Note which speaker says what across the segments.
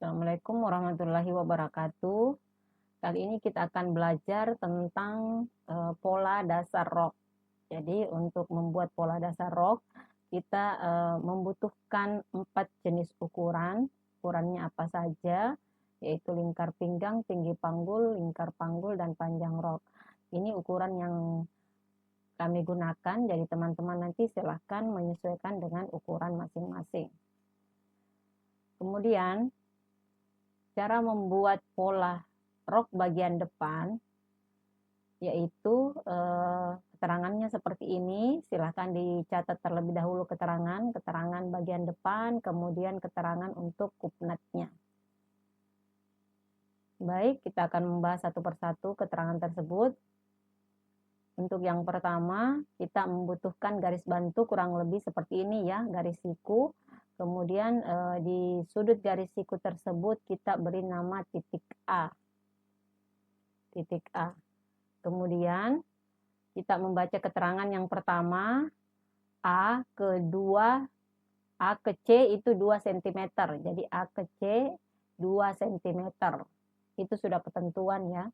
Speaker 1: Assalamualaikum warahmatullahi wabarakatuh. Kali ini kita akan belajar tentang pola dasar rok. Jadi untuk membuat pola dasar rok, kita membutuhkan 4 jenis ukuran. Ukurannya apa saja? Yaitu lingkar pinggang, tinggi panggul, lingkar panggul, dan panjang rok. Ini ukuran yang kami gunakan, jadi teman-teman nanti silahkan menyesuaikan dengan ukuran masing-masing. Kemudian, cara membuat pola rok bagian depan, yaitu keterangannya seperti ini. Silahkan dicatat terlebih dahulu keterangan bagian depan, kemudian keterangan untuk kupnatnya. Baik, kita akan membahas satu persatu keterangan tersebut. Untuk yang pertama, kita membutuhkan garis bantu kurang lebih seperti ini ya, garis siku. Kemudian di sudut garis siku tersebut kita beri nama titik A. Titik A. Kemudian kita membaca keterangan yang pertama, A ke 2, A ke C itu 2 cm. Jadi A ke C 2 cm. Itu sudah ketentuan ya.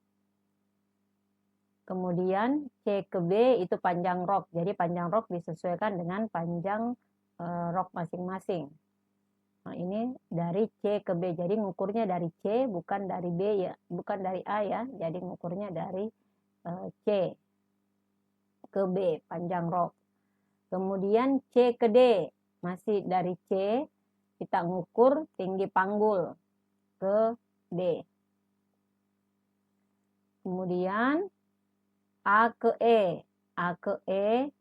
Speaker 1: Kemudian C ke B itu panjang rok. Jadi panjang rok disesuaikan dengan panjang rok masing-masing. Nah, ini dari C ke B. Jadi ngukurnya dari C bukan dari B ya, bukan dari A ya. Jadi ngukurnya dari C ke B, panjang rok. Kemudian C ke D, masih dari C kita ngukur tinggi panggul ke D. Kemudian A ke E, A ke E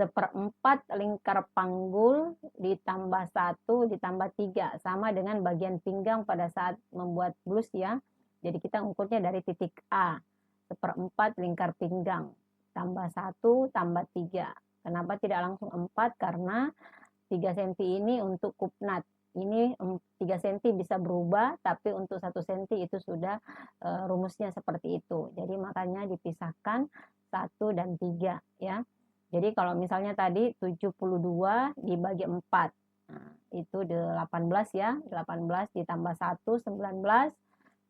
Speaker 1: 1/4 lingkar panggul ditambah 1 ditambah 3, sama dengan bagian pinggang pada saat membuat blus ya. Jadi kita ngukurnya dari titik A, 1/4 lingkar pinggang, tambah 1 tambah 3. Kenapa tidak langsung 4? Karena 3 cm ini untuk kupnat. Ini 3 cm bisa berubah, tapi untuk 1 cm itu sudah rumusnya seperti itu. Jadi makanya dipisahkan 1 dan 3 ya. Jadi kalau misalnya tadi 72 dibagi 4. Nah, itu 18 ya. 18 ditambah 1 19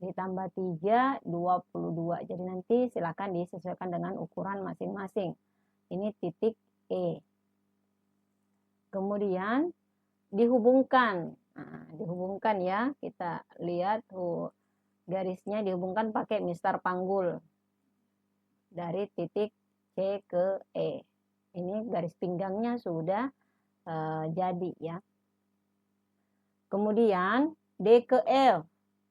Speaker 1: ditambah 3 22. Jadi nanti silakan disesuaikan dengan ukuran masing-masing. Ini titik E. Kemudian dihubungkan. Nah, dihubungkan ya. Kita lihat garisnya dihubungkan pakai mistar panggul dari titik C ke E. Ini garis pinggangnya sudah jadi ya. Kemudian D ke F.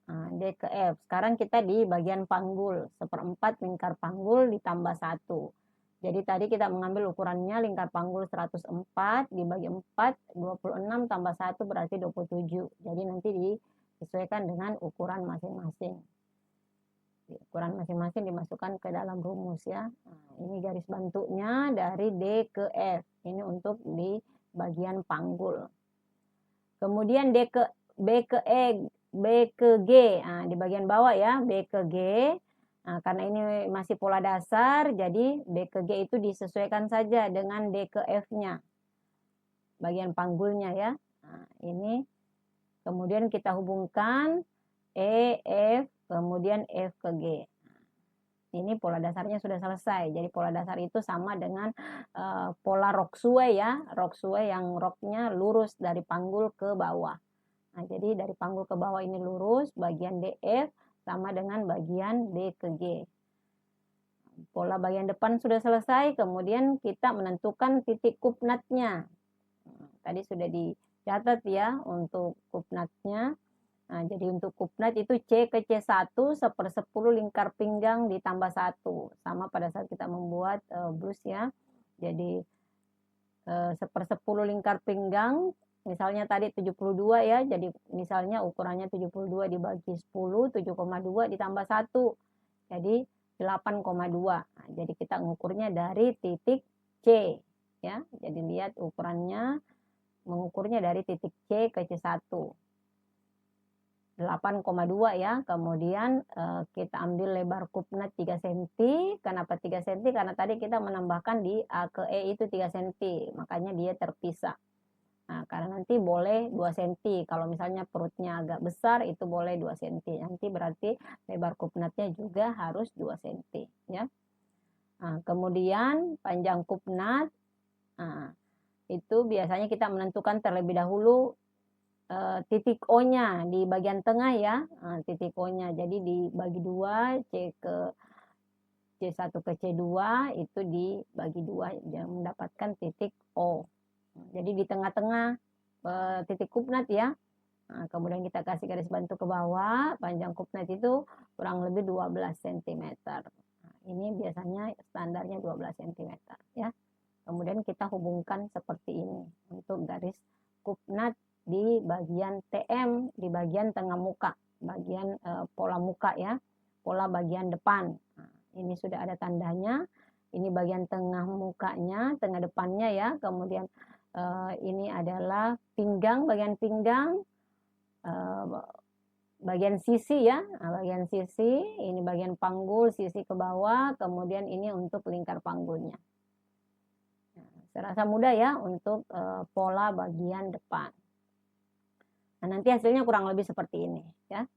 Speaker 1: Nah, D ke F. Sekarang kita di bagian panggul. 1/4 lingkar panggul ditambah 1. Jadi tadi kita mengambil ukurannya lingkar panggul 104 dibagi 4, 26 tambah 1 berarti 27. Jadi nanti disesuaikan dengan ukuran masing-masing. Ukuran masing-masing dimasukkan ke dalam rumus ya. Nah, ini garis bantunya dari D ke F. Ini untuk di bagian panggul. Kemudian B ke E, B ke G. Nah, di bagian bawah ya, B ke G. Nah, karena ini masih pola dasar, jadi B ke G itu disesuaikan saja dengan D ke F-nya. Bagian panggulnya ya. Nah, ini kemudian kita hubungkan E, F, kemudian F ke G. Ini pola dasarnya sudah selesai. Jadi pola dasar itu sama dengan pola rok suai ya. Rok suai yang roknya lurus dari panggul ke bawah. Nah, jadi dari panggul ke bawah ini lurus, bagian DF sama dengan bagian B ke G. Pola bagian depan sudah selesai, kemudian kita menentukan titik kupnatnya. Tadi sudah dicatat ya untuk kupnatnya. Nah, jadi untuk kupnat itu C ke C1 1/10 lingkar pinggang ditambah 1. Sama pada saat kita membuat blus ya. Jadi 1/10 lingkar pinggang, misalnya tadi 72 ya. Jadi misalnya ukurannya 72 dibagi 10, 7,2 ditambah 1. Jadi 8,2. Nah, jadi kita mengukurnya dari titik C ya. Jadi lihat ukurannya, mengukurnya dari titik C ke C1. 8,2 ya. Kemudian kita ambil lebar kupnat 3 cm. Kenapa 3 cm? Karena tadi kita menambahkan di A ke E itu 3 cm. Makanya dia terpisah. Nah, karena nanti boleh 2 cm. Kalau misalnya perutnya agak besar itu boleh 2 cm. Nanti berarti lebar kupnatnya juga harus 2 cm ya. Nah, kemudian panjang kupnat, nah, itu biasanya kita menentukan terlebih dahulu titik O-nya di bagian tengah ya. Nah, titik O-nya. Jadi dibagi 2, C1 ke C2 itu dibagi 2 yang mendapatkan titik O. Jadi di tengah-tengah titik kupnat ya. Nah, kemudian kita kasih garis bantu ke bawah, panjang kupnat itu kurang lebih 12 cm. Nah, ini biasanya standarnya 12 cm ya. Kemudian kita hubungkan seperti ini untuk garis kupnat di bagian TM, di bagian tengah muka, bagian pola muka ya, pola bagian depan. Nah, ini sudah ada tandanya. Ini bagian tengah mukanya, tengah depannya ya. Kemudian ini adalah pinggang, bagian pinggang, bagian sisi ya. Nah, bagian sisi, ini bagian panggul, sisi ke bawah. Kemudian ini untuk lingkar panggulnya. Saya rasa mudah ya untuk pola bagian depan. Nah, nanti hasilnya kurang lebih seperti ini ya.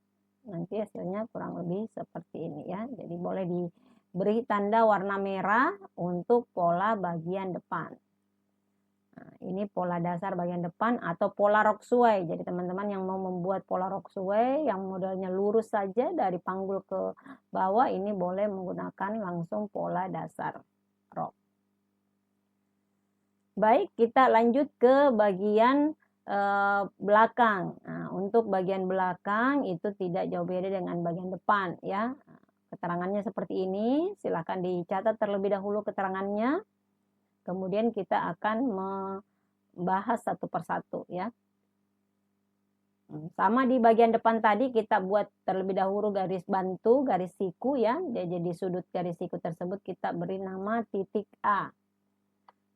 Speaker 1: Nanti hasilnya kurang lebih seperti ini ya. Jadi boleh diberi tanda warna merah untuk pola bagian depan. Nah, ini pola dasar bagian depan atau pola rok suai. Jadi teman-teman yang mau membuat pola rok suai yang modelnya lurus saja dari panggul ke bawah, ini boleh menggunakan langsung pola dasar rok. Baik, kita lanjut ke bagian belakang. Nah, untuk bagian belakang itu tidak jauh beda dengan bagian depan ya. Keterangannya seperti ini, silakan dicatat terlebih dahulu keterangannya. Kemudian kita akan membahas satu persatu ya. Sama di bagian depan tadi kita buat terlebih dahulu garis bantu, garis siku ya. Jadi di sudut garis siku tersebut kita beri nama titik A.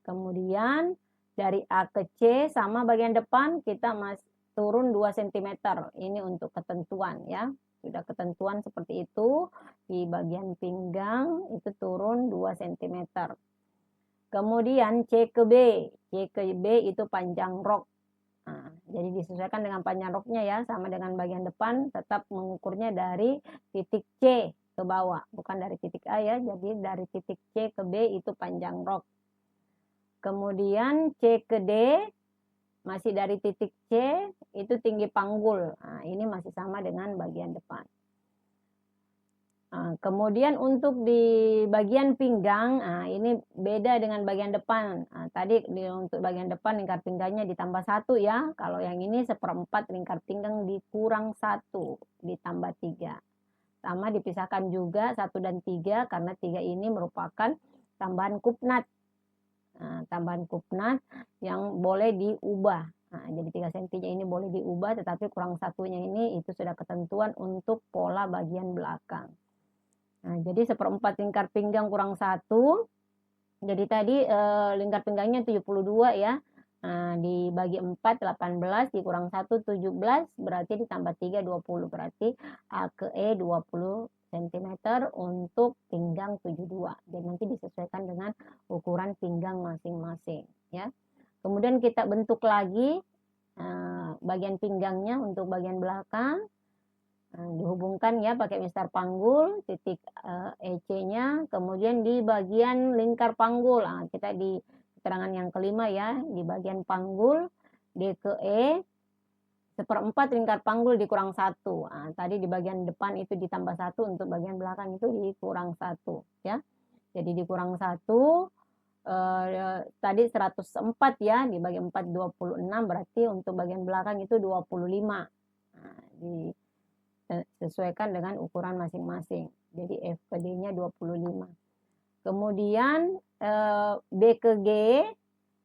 Speaker 1: Kemudian dari A ke C sama bagian depan kita turun 2 cm. Ini untuk ketentuan ya. Sudah ketentuan seperti itu. Di bagian pinggang itu turun 2 cm. Kemudian C ke B. C ke B itu panjang rok. Nah, jadi disesuaikan dengan panjang roknya ya. Sama dengan bagian depan tetap mengukurnya dari titik C ke bawah. Bukan dari titik A ya. Jadi dari titik C ke B itu panjang rok. Kemudian C ke D, masih dari titik C, itu tinggi panggul. Nah, ini masih sama dengan bagian depan. Nah, kemudian untuk di bagian pinggang, nah, ini beda dengan bagian depan. Nah, tadi untuk bagian depan lingkar pinggangnya ditambah 1 ya. Kalau yang ini 1/4 lingkar pinggang dikurang 1, ditambah 3. Sama dipisahkan juga 1 dan 3, karena 3 ini merupakan tambahan kupnat. Nah, tambahan kupnat yang boleh diubah. Nah, jadi 3 cm-nya ini boleh diubah, tetapi kurang satunya ini itu sudah ketentuan untuk pola bagian belakang. Nah, jadi 1/4 lingkar pinggang kurang 1. Jadi tadi lingkar pinggangnya 72 ya. Nah, dibagi 4 18, dikurang 1 17, berarti ditambah 3 20. Berarti A ke E 20 cm untuk pinggang 72. Jadi nanti disesuaikan dengan ukuran pinggang masing-masing ya. Kemudian kita bentuk lagi bagian pinggangnya untuk bagian belakang. Dihubungkan ya pakai mistar panggul, titik EC-nya, kemudian di bagian lingkar panggul. Nah, kita di keterangan yang kelima ya, di bagian panggul D ke E 1/4 lingkar panggul dikurang 1. Nah, tadi di bagian depan itu ditambah 1, untuk bagian belakang itu dikurang 1 ya. Jadi dikurang 1, tadi 104 ya, dibagi 4 26, berarti untuk bagian belakang itu 25. Nah, disesuaikan dengan ukuran masing-masing. Jadi F ke D-nya 25. Kemudian B ke G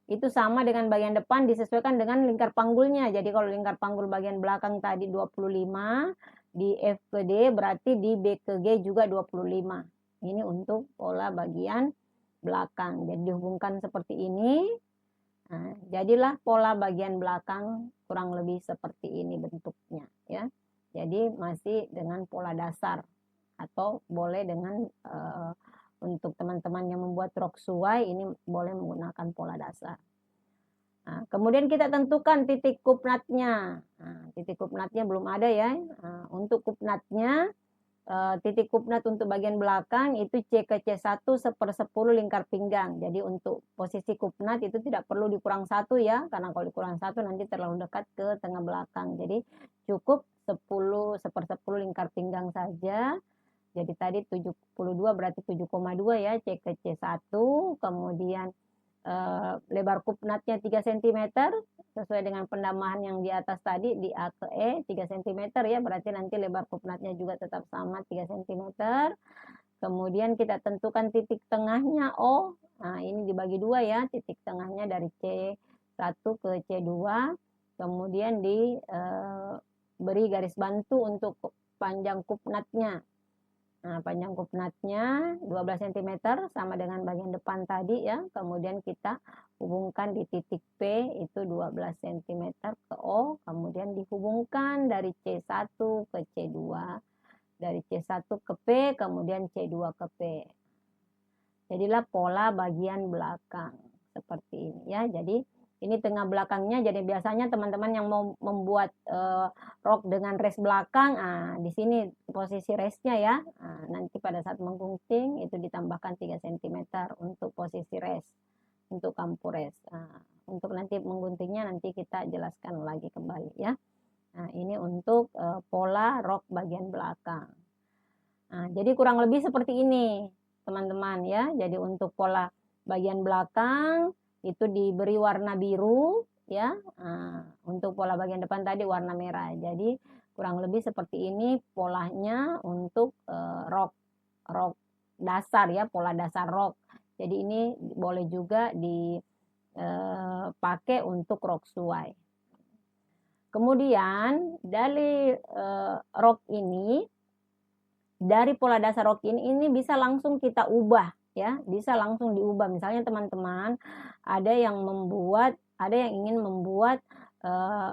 Speaker 1: itu sama dengan bagian depan, disesuaikan dengan lingkar panggulnya. Jadi kalau lingkar panggul bagian belakang tadi 25, di F ke D berarti di B ke G juga 25. Ini untuk pola bagian belakang. Jadi dihubungkan seperti ini. Nah, jadilah pola bagian belakang kurang lebih seperti ini bentuknya ya. Jadi masih dengan pola dasar, atau boleh dengan untuk teman-teman yang membuat rok suai ini boleh menggunakan pola dasar. Nah, kemudian kita tentukan titik kupnatnya. Nah, titik kupnatnya belum ada ya. Nah, untuk kupnatnya, titik kupnat untuk bagian belakang itu C ke C1 1/10 lingkar pinggang. Jadi untuk posisi kupnat itu tidak perlu dikurang 1 ya, karena kalau dikurang 1 nanti terlalu dekat ke tengah belakang. Jadi cukup 1/10 lingkar pinggang saja. Jadi tadi 72 berarti 7,2 ya, C ke C1. Kemudian lebar kupnatnya 3 cm sesuai dengan pendamahan yang di atas tadi di A ke E 3 cm ya, berarti nanti lebar kupnatnya juga tetap sama 3 cm. Kemudian kita tentukan titik tengahnya O. Nah, ini dibagi 2 ya, titik tengahnya dari C1 ke C2. Kemudian beri garis bantu untuk panjang kupnatnya. Nah, panjang kupnatnya 12 cm sama dengan bagian depan tadi ya. Kemudian kita hubungkan di titik P itu 12 cm ke O. Kemudian dihubungkan dari C1 ke C2. Dari C1 ke P, kemudian C2 ke P. Jadilah pola bagian belakang seperti ini ya. Jadi ini tengah belakangnya. Jadi biasanya teman-teman yang mau membuat rok dengan res belakang, di sini posisi resnya ya. Nanti pada saat menggunting itu ditambahkan 3 cm untuk posisi res, untuk kampu res. Untuk nanti mengguntingnya nanti kita jelaskan lagi kembali ya. Nah, ini untuk pola rok bagian belakang. Nah, jadi kurang lebih seperti ini teman-teman ya. Jadi untuk pola bagian belakang itu diberi warna biru ya. Nah, untuk pola bagian depan tadi warna merah. Jadi kurang lebih seperti ini polanya untuk rok dasar ya, pola dasar rok. Jadi ini boleh juga dipakai untuk rok suai. Kemudian dari rok ini, dari pola dasar rok ini bisa langsung kita ubah ya, bisa langsung diubah. Misalnya teman-teman ada yang ingin membuat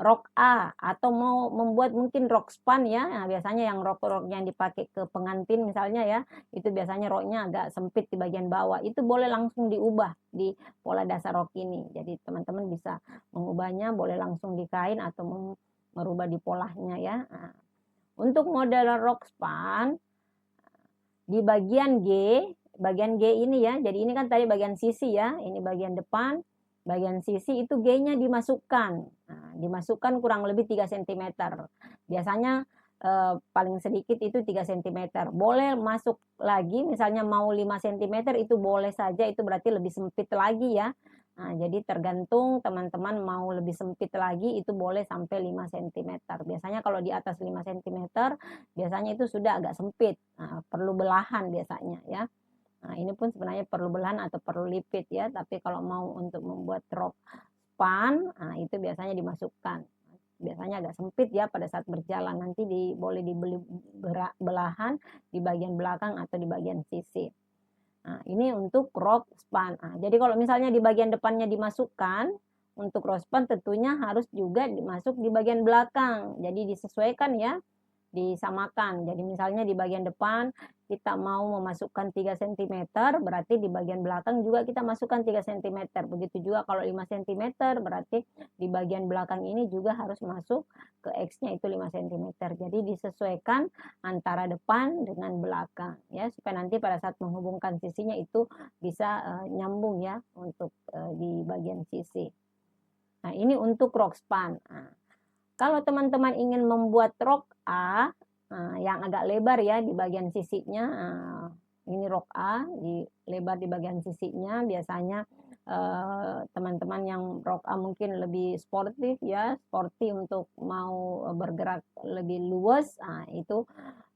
Speaker 1: rok A atau mau membuat mungkin rok span ya. Nah, biasanya yang rok-rok yang dipakai ke pengantin misalnya ya, itu biasanya roknya agak sempit di bagian bawah. Itu boleh langsung diubah di pola dasar rok ini. Jadi teman-teman bisa mengubahnya, boleh langsung di kain atau merubah di polanya ya. Nah, untuk model rok span di bagian G ini ya, jadi ini kan tadi bagian sisi ya, ini bagian depan, bagian sisi itu G-nya dimasukkan. Nah, dimasukkan kurang lebih 3 cm. Biasanya paling sedikit itu 3 cm. Boleh masuk lagi, misalnya mau 5 cm itu boleh saja, itu berarti lebih sempit lagi ya. Nah, jadi tergantung teman-teman mau lebih sempit lagi itu boleh sampai 5 cm. Biasanya kalau di atas 5 cm biasanya itu sudah agak sempit. Nah, perlu belahan biasanya ya. Nah, ini pun sebenarnya perlu belahan atau perlu lipit ya. Tapi kalau mau untuk membuat rok span, nah itu biasanya dimasukkan. Biasanya agak sempit ya pada saat berjalan. Nanti boleh dibeli belahan di bagian belakang atau di bagian sisi. Nah, ini untuk rok span. Nah, jadi kalau misalnya di bagian depannya dimasukkan, untuk rok span tentunya harus juga dimasuk di bagian belakang. Jadi disesuaikan ya, disamakan. Jadi misalnya di bagian depan kita mau memasukkan 3 cm, berarti di bagian belakang juga kita masukkan 3 cm. Begitu juga kalau 5 cm, berarti di bagian belakang ini juga harus masuk ke X-nya itu 5 cm. Jadi disesuaikan antara depan dengan belakang ya, supaya nanti pada saat menghubungkan sisinya itu bisa nyambung ya untuk di bagian sisi. Nah, ini untuk rok span. Nah, kalau teman-teman ingin membuat rok A yang agak lebar ya di bagian sisinya, ini rok A lebar di bagian sisinya. Biasanya teman-teman yang rok A mungkin lebih sportif ya, sporty untuk mau bergerak lebih luas, itu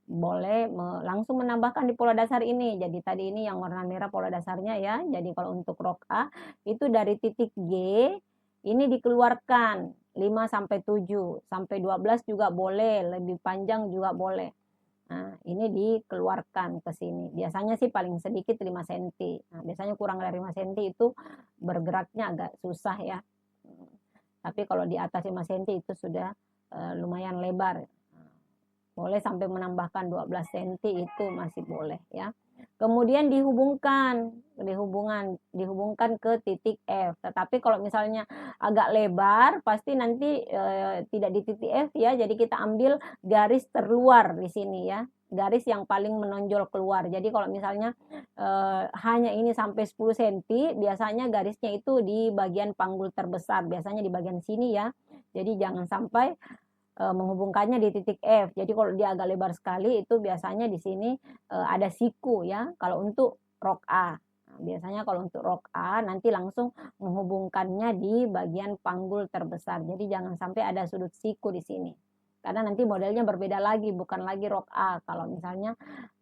Speaker 1: boleh langsung menambahkan di pola dasar ini. Jadi tadi ini yang warna merah pola dasarnya ya. Jadi kalau untuk rok A itu dari titik G ini dikeluarkan 5 sampai 7, sampai 12 juga boleh, lebih panjang juga boleh. Nah, ini dikeluarkan ke sini. Biasanya sih paling sedikit 5 cm. Nah, biasanya kurang dari 5 cm itu bergeraknya agak susah ya. Tapi kalau di atas 5 cm itu sudah lumayan lebar. Boleh sampai menambahkan 12 cm itu masih boleh ya. Kemudian dihubungkan dihubungkan ke titik F. Tetapi kalau misalnya agak lebar, pasti nanti tidak di titik F ya. Jadi kita ambil garis terluar di sini ya, garis yang paling menonjol keluar. Jadi kalau misalnya hanya ini sampai 10 cm, biasanya garisnya itu di bagian panggul terbesar, biasanya di bagian sini ya. Jadi jangan sampai menghubungkannya di titik F. Jadi kalau dia agak lebar sekali, itu biasanya di sini ada siku ya. Kalau untuk rok A, nah, biasanya kalau untuk rok A nanti langsung menghubungkannya di bagian panggul terbesar. Jadi jangan sampai ada sudut siku di sini. Karena nanti modelnya berbeda lagi, bukan lagi rok A. Kalau misalnya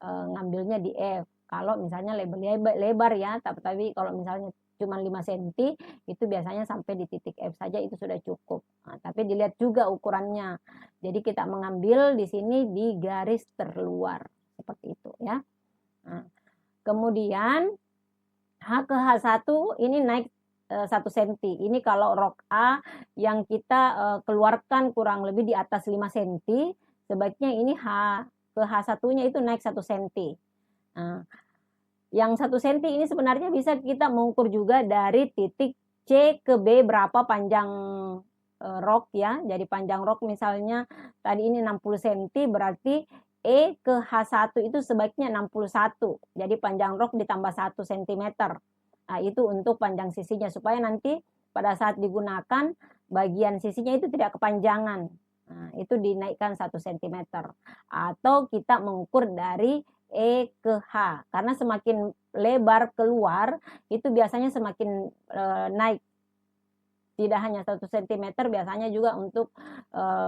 Speaker 1: ngambilnya di F. Kalau misalnya lebar ya, tapi kalau misalnya cuma 5 cm, itu biasanya sampai di titik F saja itu sudah cukup. Nah, tapi dilihat juga ukurannya. Jadi kita mengambil di sini di garis terluar seperti itu ya. Nah, kemudian H ke H1 ini naik 1 cm. Ini kalau rok A yang kita keluarkan kurang lebih di atas 5 cm, sebaiknya ini H ke H1-nya itu naik 1 cm. Nah, yang 1 cm ini sebenarnya bisa kita mengukur juga dari titik C ke B berapa panjang rok ya. Jadi panjang rok misalnya tadi ini 60 cm, berarti E ke H1 itu sebaiknya 61. Jadi panjang rok ditambah 1 cm. Nah, itu untuk panjang sisinya supaya nanti pada saat digunakan bagian sisinya itu tidak kepanjangan. Nah, itu dinaikkan 1 cm. Atau kita mengukur dari E ke H, karena semakin lebar keluar itu biasanya semakin naik, tidak hanya 1 cm, biasanya juga untuk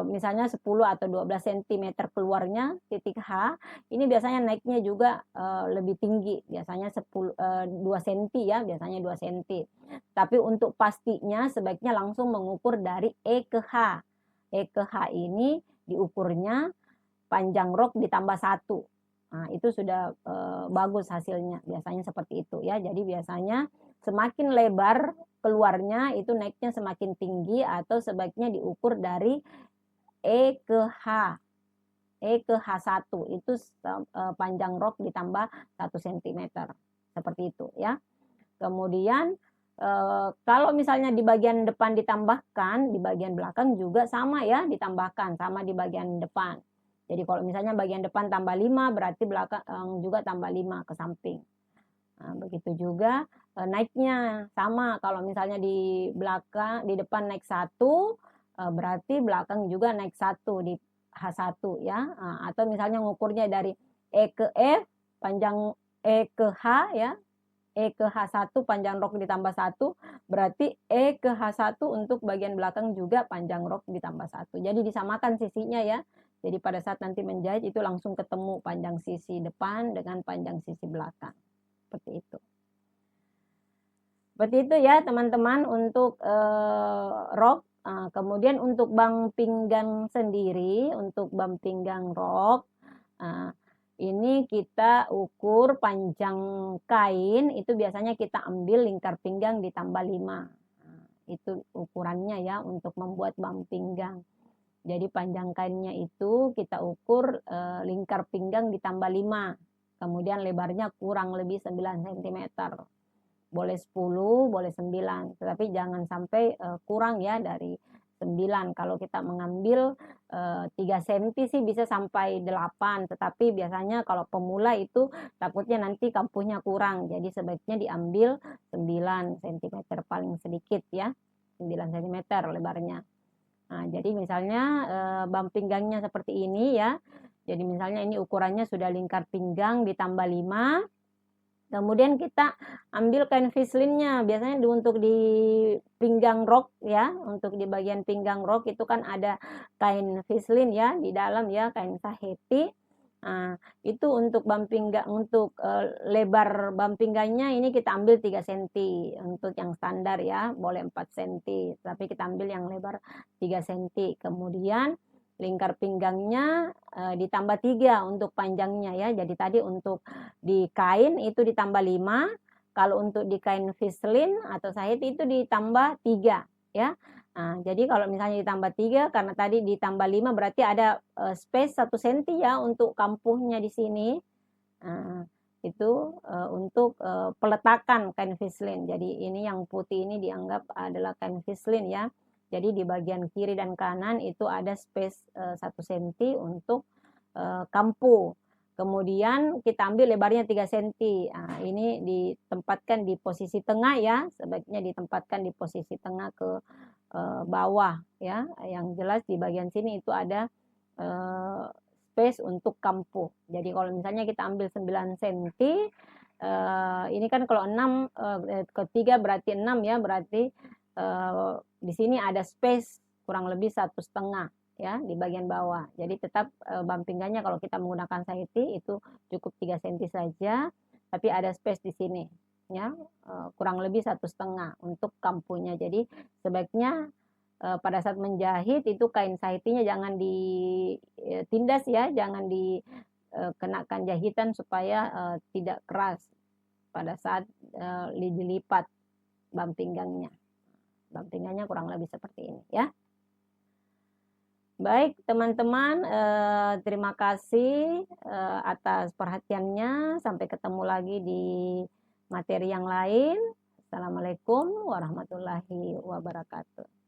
Speaker 1: misalnya 10 atau 12 cm keluarnya titik H, ini biasanya naiknya juga lebih tinggi, biasanya 2 cm ya, biasanya 2 cm. Tapi untuk pastinya sebaiknya langsung mengukur dari E ke H. E ke H ini diukurnya panjang rok ditambah 1. Nah, itu sudah bagus hasilnya, biasanya seperti itu ya. Jadi biasanya semakin lebar keluarnya itu naiknya semakin tinggi, atau sebaiknya diukur dari E ke H. E ke H1 itu panjang rok ditambah 1 cm. Seperti itu ya. Kemudian kalau misalnya di bagian depan ditambahkan, di bagian belakang juga sama ya, ditambahkan sama di bagian depan. Jadi kalau misalnya bagian depan tambah 5, berarti belakang juga tambah 5 ke samping. Nah, begitu juga naiknya sama. Kalau misalnya di belakang, di depan naik 1, berarti belakang juga naik 1 di H1 ya. Nah, atau misalnya ngukurnya dari E ke F, panjang E ke H ya. E ke H1 panjang rok ditambah 1, berarti E ke H1 untuk bagian belakang juga panjang rok ditambah 1. Jadi disamakan sisinya ya. Jadi pada saat nanti menjahit itu langsung ketemu panjang sisi depan dengan panjang sisi belakang. Seperti itu. Seperti itu ya teman-teman untuk rok. Kemudian untuk bang pinggang sendiri, untuk bang pinggang rok, ini kita ukur panjang kain, itu biasanya kita ambil lingkar pinggang ditambah 5. Itu ukurannya ya untuk membuat bam pinggang. Jadi panjang kainnya itu kita ukur lingkar pinggang ditambah 5. Kemudian lebarnya kurang lebih 9 cm. Boleh 10, boleh 9. Tetapi jangan sampai kurang ya dari 9. Kalau kita mengambil 3 cm sih bisa sampai 8. Tetapi biasanya kalau pemula itu takutnya nanti kampuhnya kurang. Jadi sebaiknya diambil 9 cm paling sedikit ya. 9 cm lebarnya. Nah, jadi misalnya bam pinggangnya seperti ini ya. Jadi misalnya ini ukurannya sudah lingkar pinggang ditambah 5. Kemudian kita ambil kain vislinnya. Biasanya untuk di pinggang rok ya, untuk di bagian pinggang rok itu kan ada kain vislin ya di dalam ya, kain saheti. Nah, itu untuk bam pinggang, untuk lebar bam pinggangnya ini kita ambil 3 cm. Untuk yang standar ya, boleh 4 cm. Tapi kita ambil yang lebar 3 cm. Kemudian lingkar pinggangnya ditambah 3 untuk panjangnya ya. Jadi tadi untuk di kain itu ditambah 5. Kalau untuk di kain vislin atau saheti itu ditambah 3 ya. Nah, jadi kalau misalnya ditambah 3, karena tadi ditambah 5 berarti ada space 1 cm ya untuk kampuhnya di sini. Nah, itu untuk peletakan kain vislin. Jadi ini yang putih ini dianggap adalah kain vislin ya. Jadi di bagian kiri dan kanan itu ada space 1 cm untuk kampu. Kemudian kita ambil lebarnya 3 cm. Nah, ini ditempatkan di posisi tengah ya, sebaiknya ditempatkan di posisi tengah ke bawah ya. Yang jelas di bagian sini itu ada space untuk kampu. Jadi kalau misalnya kita ambil 9 cm, ini kan kalau 6 ketiga berarti 6 ya, berarti di sini ada space kurang lebih 1,5 ya di bagian bawah. Jadi tetap bumpingannya kalau kita menggunakan sahiti itu cukup 3 cm saja, tapi ada space di sini ya, kurang lebih 1,5 untuk kampunya. Jadi sebaiknya pada saat menjahit itu kain sahitinya jangan ditindas ya, jangan dikenakan jahitan supaya tidak keras pada saat dilipat bumpingannya. Bumpingannya kurang lebih seperti ini ya. Baik teman-teman, terima kasih atas perhatiannya. Sampai ketemu lagi di materi yang lain. Assalamualaikum warahmatullahi wabarakatuh.